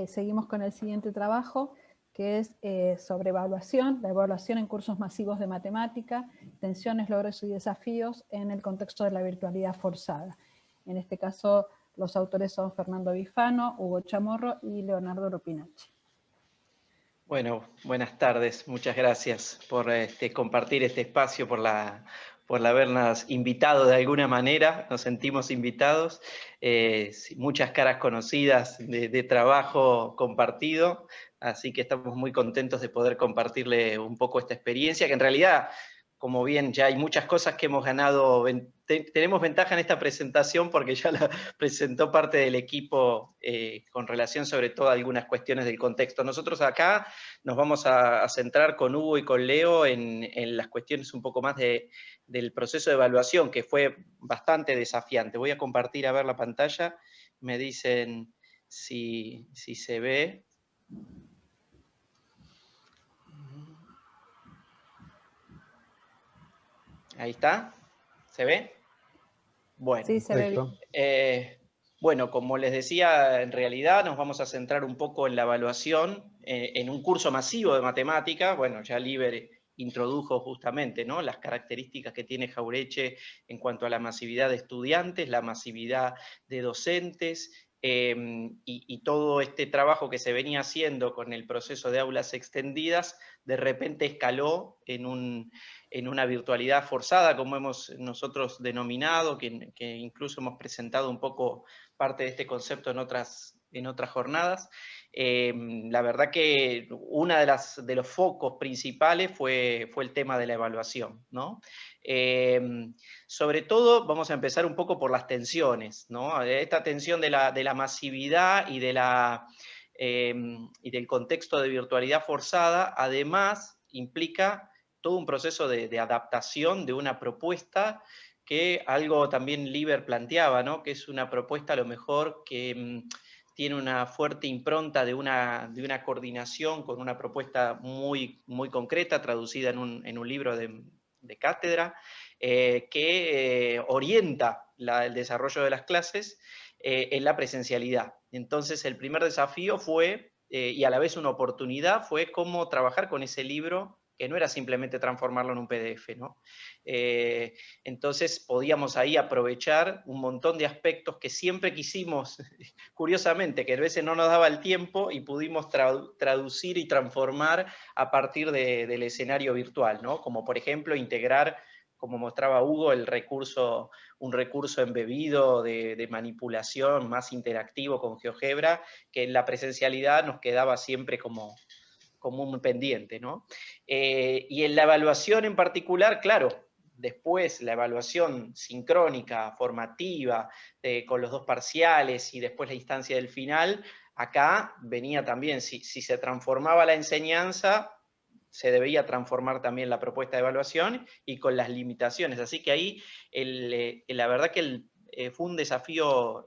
seguimos con el siguiente trabajo, que es sobre evaluación, la evaluación en cursos masivos de matemática, tensiones, logros y desafíos en el contexto de la virtualidad forzada. En este caso, los autores son Fernando Bifano, Hugo Chamorro y Leonardo Lopinacci. Bueno, buenas tardes. Muchas gracias por compartir este espacio, por habernos invitado de alguna manera. Nos sentimos invitados. Muchas caras conocidas de trabajo compartido. Así que estamos muy contentos de poder compartirle un poco esta experiencia, que en realidad, como bien ya hay muchas cosas que hemos ganado, tenemos ventaja en esta presentación porque ya la presentó parte del equipo con relación sobre todo a algunas cuestiones del contexto. Nosotros acá nos vamos a centrar con Hugo y con Leo en las cuestiones un poco más del proceso de evaluación, que fue bastante desafiante. Voy a compartir a ver la pantalla, me dicen si se ve. Ahí está, ¿se ve? Bueno, Sí, se ve bien. Bueno, como les decía, en realidad nos vamos a centrar un poco en la evaluación en un curso masivo de matemática. Bueno, ya Liber introdujo justamente, ¿no?, las características que tiene Jauretche en cuanto a la masividad de estudiantes, la masividad de docentes, y todo este trabajo que se venía haciendo con el proceso de aulas extendidas, de repente escaló en una virtualidad forzada, como hemos nosotros denominado, que incluso hemos presentado un poco parte de este concepto en otras jornadas. La verdad que uno de los focos principales fue el tema de la evaluación, ¿no? Sobre todo vamos a empezar un poco por las tensiones, ¿no? Esta tensión de la masividad y del contexto de virtualidad forzada, además implica todo un proceso de adaptación de una propuesta que algo también Liber planteaba, ¿no?, que es una propuesta a lo mejor que tiene una fuerte impronta de una coordinación con una propuesta muy, muy concreta, traducida en un libro de cátedra, que orienta el desarrollo de las clases en la presencialidad. Entonces el primer desafío fue, y a la vez una oportunidad, fue cómo trabajar con ese libro, que no era simplemente transformarlo en un PDF, ¿no? Entonces podíamos ahí aprovechar un montón de aspectos que siempre quisimos, curiosamente, que a veces no nos daba el tiempo, y pudimos traducir y transformar a partir del escenario virtual, ¿no? Como por ejemplo integrar, como mostraba Hugo, un recurso embebido de manipulación más interactivo con GeoGebra, que en la presencialidad nos quedaba siempre como un pendiente, ¿no? Y en la evaluación en particular, claro, después la evaluación sincrónica, formativa, con los dos parciales y después la instancia del final, acá venía también, si se transformaba la enseñanza, se debía transformar también la propuesta de evaluación y con las limitaciones. Así que ahí la verdad que fue un desafío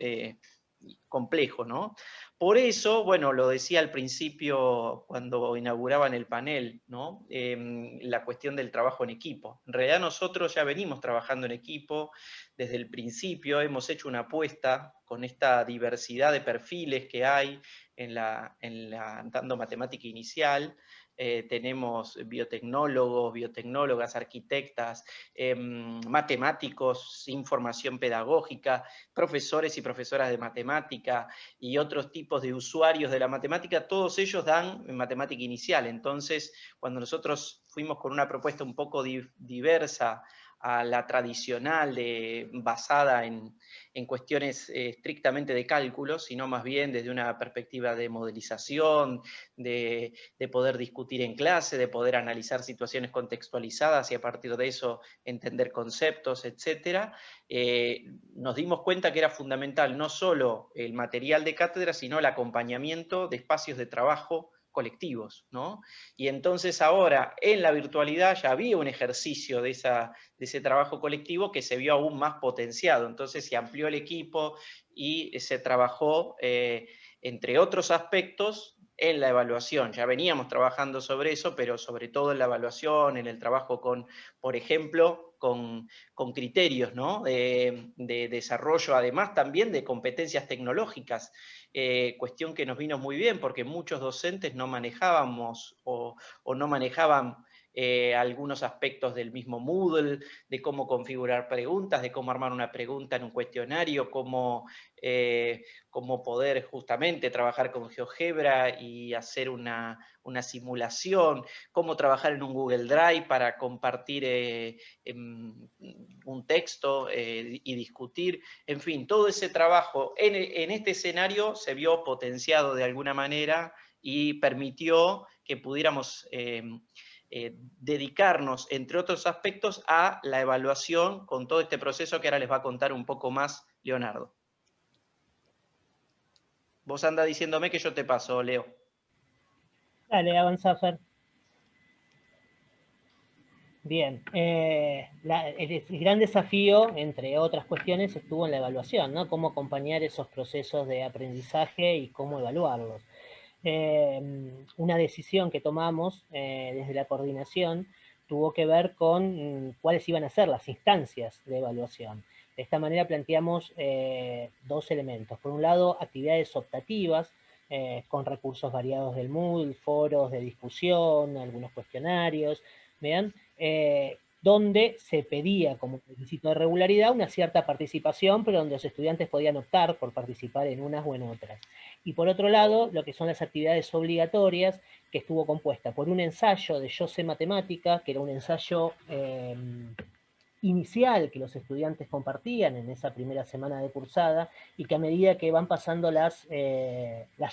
complejo, ¿no? Por eso, bueno, lo decía al principio cuando inauguraban el panel, ¿no?, la cuestión del trabajo en equipo. En realidad nosotros ya venimos trabajando en equipo desde el principio, hemos hecho una apuesta con esta diversidad de perfiles que hay dando matemática inicial. Tenemos biotecnólogos, biotecnólogas, arquitectas, matemáticos sin formación pedagógica, profesores y profesoras de matemática y otros tipos de usuarios de la matemática, todos ellos dan matemática inicial. Entonces, cuando nosotros fuimos con una propuesta un poco diversa a la tradicional, basada en cuestiones estrictamente de cálculo, sino más bien desde una perspectiva de modelización, de poder discutir en clase, de poder analizar situaciones contextualizadas y a partir de eso entender conceptos, etc., nos dimos cuenta que era fundamental no solo el material de cátedra, sino el acompañamiento de espacios de trabajo colectivos, ¿no? Y entonces ahora, en la virtualidad, ya había un ejercicio de ese trabajo colectivo que se vio aún más potenciado. Entonces se amplió el equipo y se trabajó, entre otros aspectos, en la evaluación. Ya veníamos trabajando sobre eso, pero sobre todo en la evaluación, en el trabajo con, por ejemplo, con criterios, ¿no? de desarrollo, además también de competencias tecnológicas, cuestión que nos vino muy bien porque muchos docentes no manejábamos o no manejaban algunos aspectos del mismo Moodle, de cómo configurar preguntas, de cómo armar una pregunta en un cuestionario, cómo poder justamente trabajar con GeoGebra y hacer una simulación, cómo trabajar en un Google Drive para compartir un texto y discutir. En fin, todo ese trabajo en este escenario se vio potenciado de alguna manera y permitió que pudiéramos dedicarnos, entre otros aspectos, a la evaluación con todo este proceso que ahora les va a contar un poco más Leonardo. Vos anda diciéndome que yo te paso, Leo. Dale, avanza, Fer. Bien, el gran desafío, entre otras cuestiones, estuvo en la evaluación, ¿no? Cómo acompañar esos procesos de aprendizaje y cómo evaluarlos. Una decisión que tomamos desde la coordinación tuvo que ver con cuáles iban a ser las instancias de evaluación. De esta manera planteamos dos elementos. Por un lado, actividades optativas, con recursos variados del Moodle, foros de discusión, algunos cuestionarios, ¿vean? Donde se pedía como requisito de regularidad una cierta participación, pero donde los estudiantes podían optar por participar en unas o en otras. Y por otro lado, lo que son las actividades obligatorias, que estuvo compuesta por un ensayo de Yo sé matemática, que era un ensayo inicial que los estudiantes compartían en esa primera semana de cursada, y que a medida que van pasando las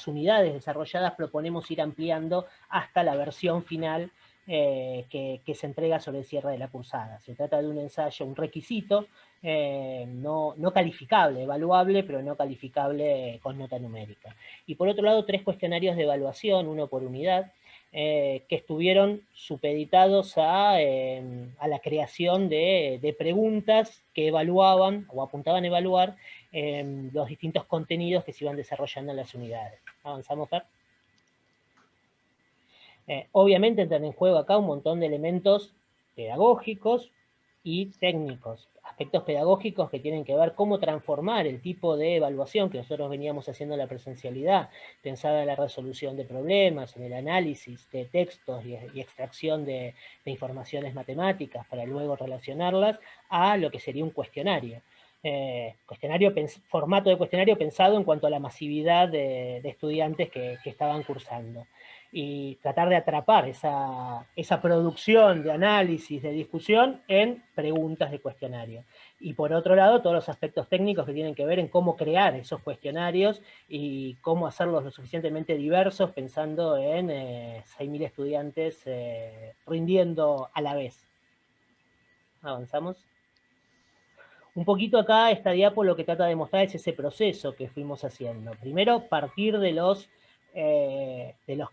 unidades desarrolladas proponemos ir ampliando hasta la versión final que se entrega sobre el cierre de la cursada. Se trata de un ensayo, un requisito no calificable, evaluable, pero no calificable con nota numérica. Y por otro lado, 3 cuestionarios de evaluación, uno por unidad, que estuvieron supeditados a la creación de preguntas que evaluaban o apuntaban a evaluar los distintos contenidos que se iban desarrollando en las unidades. ¿Avanzamos, Fer? Obviamente entran en juego acá un montón de elementos pedagógicos y técnicos, aspectos pedagógicos que tienen que ver cómo transformar el tipo de evaluación que nosotros veníamos haciendo en la presencialidad, pensada en la resolución de problemas, en el análisis de textos y extracción de informaciones matemáticas para luego relacionarlas a lo que sería un cuestionario. Formato de cuestionario pensado en cuanto a la masividad de estudiantes que estaban cursando. Y tratar de atrapar esa producción de análisis, de discusión, en preguntas de cuestionario. Y por otro lado, todos los aspectos técnicos que tienen que ver en cómo crear esos cuestionarios y cómo hacerlos lo suficientemente diversos, pensando en 6.000 estudiantes rindiendo a la vez. ¿Avanzamos? Un poquito acá, esta diapo lo que trata de mostrar es ese proceso que fuimos haciendo. Primero, partir de los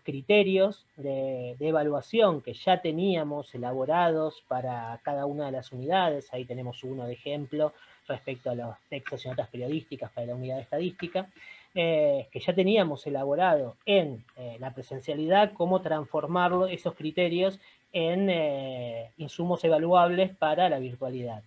criterios de evaluación que ya teníamos elaborados para cada una de las unidades. Ahí tenemos uno de ejemplo respecto a los textos y notas periodísticas para la unidad de estadística, que ya teníamos elaborado en la presencialidad, cómo transformarlo, esos criterios, en insumos evaluables para la virtualidad.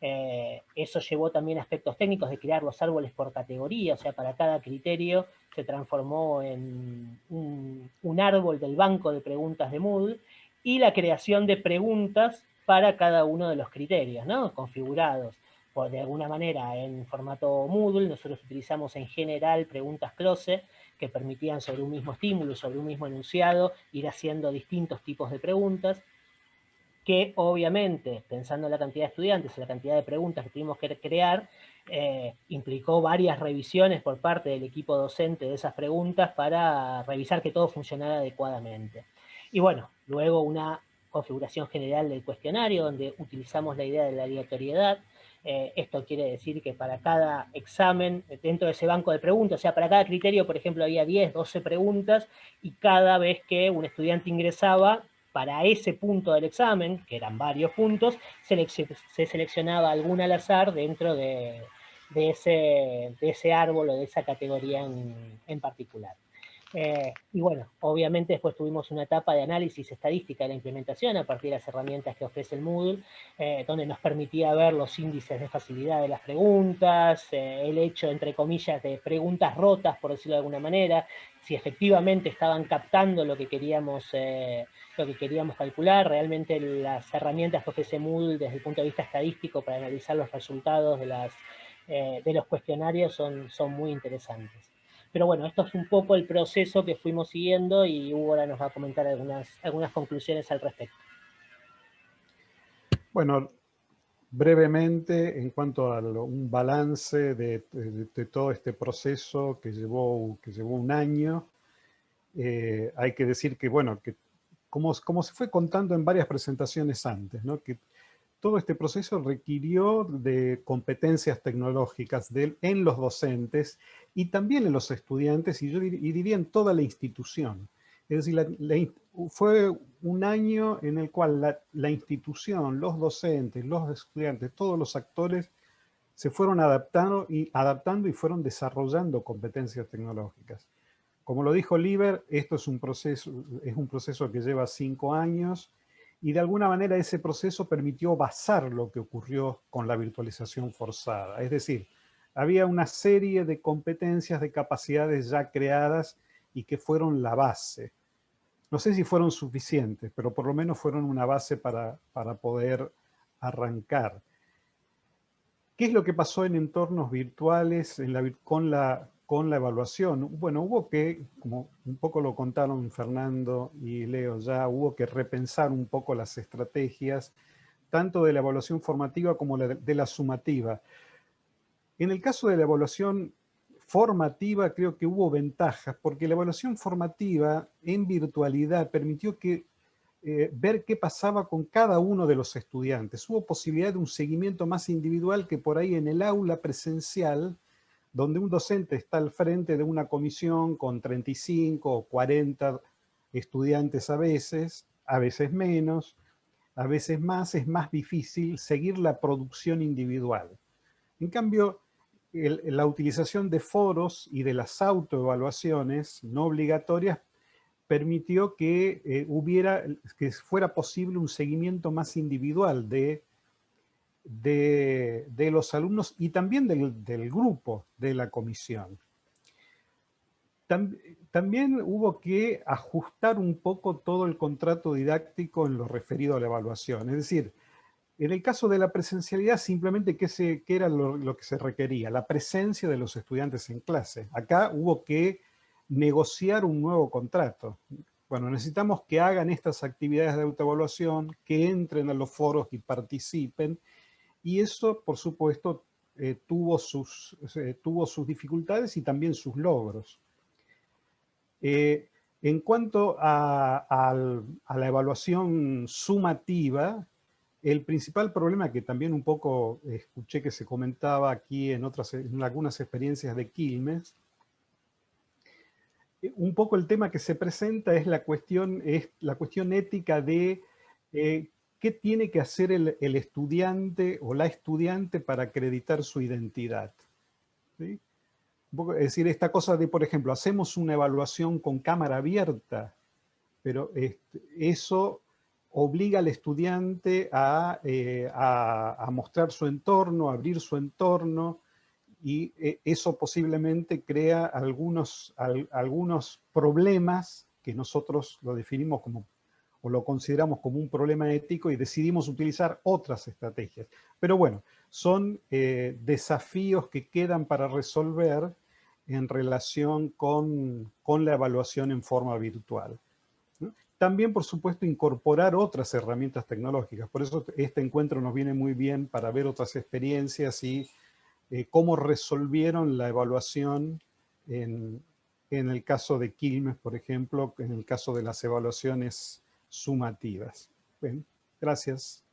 Eso llevó también a aspectos técnicos de crear los árboles por categoría, o sea, para cada criterio se transformó en un árbol del banco de preguntas de Moodle, y la creación de preguntas para cada uno de los criterios, ¿no? Configurados de alguna manera en formato Moodle. Nosotros utilizamos en general preguntas closet que permitían sobre un mismo estímulo, sobre un mismo enunciado, ir haciendo distintos tipos de preguntas, que obviamente, pensando en la cantidad de estudiantes y la cantidad de preguntas que tuvimos que crear, implicó varias revisiones por parte del equipo docente de esas preguntas para revisar que todo funcionara adecuadamente. Y bueno, luego una configuración general del cuestionario, donde utilizamos la idea de la aleatoriedad. Esto quiere decir que para cada examen, dentro de ese banco de preguntas, o sea, para cada criterio, por ejemplo, había 10, 12 preguntas, y cada vez que un estudiante ingresaba, para ese punto del examen, que eran varios puntos, se seleccionaba alguna al azar dentro de ese árbol o de esa categoría en particular. Y bueno, obviamente después tuvimos una etapa de análisis estadística de la implementación a partir de las herramientas que ofrece el Moodle, donde nos permitía ver los índices de facilidad de las preguntas, el hecho, entre comillas, de preguntas rotas, por decirlo de alguna manera, si efectivamente estaban captando lo que queríamos calcular. Realmente las herramientas que ofrece Moodle desde el punto de vista estadístico para analizar los resultados de los cuestionarios son muy interesantes. Pero bueno, esto es un poco el proceso que fuimos siguiendo y Hugo ahora nos va a comentar algunas conclusiones al respecto. Bueno, brevemente, en cuanto a un balance de todo este proceso que llevó un año, hay que decir que, bueno, que como se fue contando en varias presentaciones antes, ¿no? Que todo este proceso requirió de competencias tecnológicas en los docentes y también en los estudiantes, y yo diría en toda la institución. Es decir, fue un año en el cual la institución, los docentes, los estudiantes, todos los actores se fueron adaptando y fueron desarrollando competencias tecnológicas. Como lo dijo Liber, esto es un proceso que lleva 5 años, y de alguna manera ese proceso permitió basar lo que ocurrió con la virtualización forzada. Es decir, había una serie de competencias, de capacidades ya creadas y que fueron la base. No sé si fueron suficientes, pero por lo menos fueron una base para poder arrancar. ¿Qué es lo que pasó en entornos virtuales con la evaluación? Bueno, hubo que, como un poco lo contaron Fernando y Leo ya, hubo que repensar un poco las estrategias, tanto de la evaluación formativa como de la sumativa. En el caso de la evaluación formativa, creo que hubo ventajas, porque la evaluación formativa en virtualidad permitió ver qué pasaba con cada uno de los estudiantes. Hubo posibilidad de un seguimiento más individual que por ahí en el aula presencial, donde un docente está al frente de una comisión con 35 o 40 estudiantes a veces menos, a veces más, es más difícil seguir la producción individual. En cambio, la utilización de foros y de las autoevaluaciones no obligatorias permitió que fuera posible un seguimiento más individual de los alumnos y también del grupo de la comisión. También hubo que ajustar un poco todo el contrato didáctico en lo referido a la evaluación. Es decir, en el caso de la presencialidad, simplemente ¿qué era lo que se requería? La presencia de los estudiantes en clase. Acá hubo que negociar un nuevo contrato. Bueno, necesitamos que hagan estas actividades de autoevaluación, que entren a los foros y participen, y eso, por supuesto, tuvo sus dificultades y también sus logros. En cuanto a la evaluación sumativa, el principal problema, que también un poco escuché que se comentaba aquí en algunas experiencias de Quilmes, un poco el tema que se presenta es la cuestión ética de qué tiene que hacer el estudiante o la estudiante para acreditar su identidad. ¿Sí? Es decir, esta cosa de, por ejemplo, hacemos una evaluación con cámara abierta, pero eso obliga al estudiante a mostrar su entorno, a abrir su entorno, y eso posiblemente crea algunos problemas que nosotros lo definimos como, o lo consideramos como un problema ético, y decidimos utilizar otras estrategias. Pero bueno, son desafíos que quedan para resolver en relación con la evaluación en forma virtual. También, por supuesto, incorporar otras herramientas tecnológicas. Por eso este encuentro nos viene muy bien para ver otras experiencias y cómo resolvieron la evaluación en el caso de Quilmes, por ejemplo, en el caso de las evaluaciones sumativas. Bien, gracias.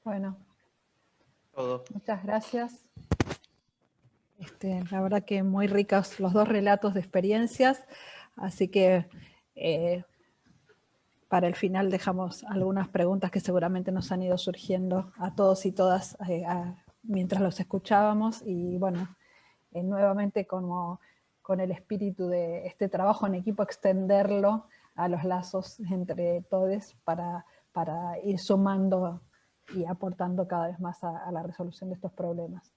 Bueno, Todo. muchas gracias. La verdad que muy ricos los dos relatos de experiencias, así que para el final dejamos algunas preguntas que seguramente nos han ido surgiendo a todos y todas mientras los escuchábamos, y bueno, nuevamente como con el espíritu de este trabajo en equipo, extenderlo a los lazos entre todos para ir sumando y aportando cada vez más a la resolución de estos problemas.